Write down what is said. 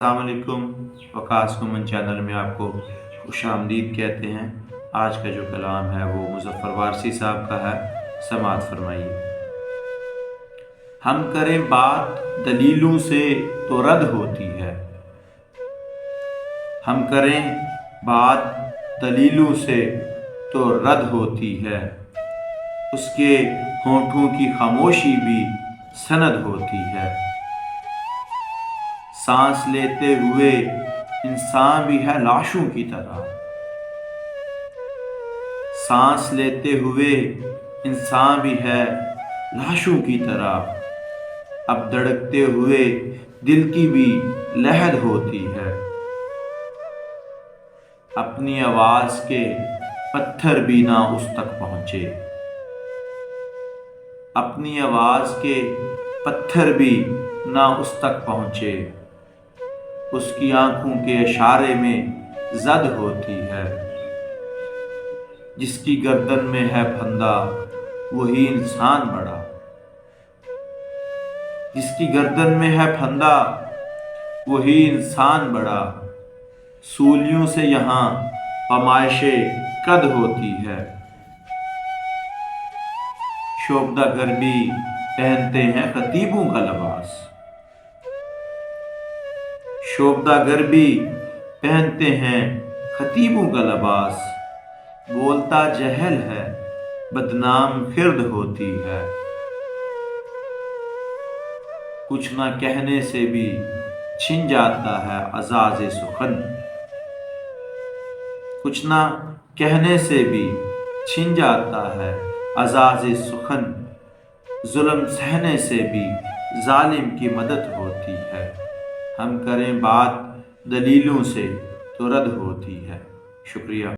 अस्सलामुअलैकुम। Waqas Koeman channel में आपको खुश आमदीद कहते हैं। आज का जो कलाम है वो मुज़फ़्फ़र वारसी साहब का है, समाअत फरमाइए। हम करें बात दलीलों से तो रद्द होती है, हम करें बात दलीलों से तो रद्द होती है, उसके होंठों की खामोशी भी सनद होती है। सांस लेते हुए इंसान भी है लाशों की तरह, सांस लेते हुए इंसान भी है लाशों की तरह। अब धड़कते हुए दिल की भी लहर होती है, अपनी आवाज के पत्थर भी ना उस तक पहुंचे, अपनी आवाज के पत्थर भी ना उस तक पहुंचे। उसकी आंखों के इशारे में जद होती है, जिसकी गर्दन में है फंदा वही इंसान बड़ा, जिसकी गर्दन में है फंदा वही इंसान बड़ा। सूलियों से यहाँ पमाइशे कद होती है, शोभदागर भी पहनते हैं खतीबों का लिबास, शोभदागर भी पहनते हैं खतीबों का लिबास। बोलता जहल है बदनाम खिर्द होती है, कुछ ना कहने से भी छिन जाता है अज़ाज़े सुखन, कुछ ना कहने से भी छिन जाता है अज़ाज़े सुखन। जुल्म सहने से भी जालिम की मदद होती है, हम करें बात दलीलों से तो रद्द होती है। शुक्रिया।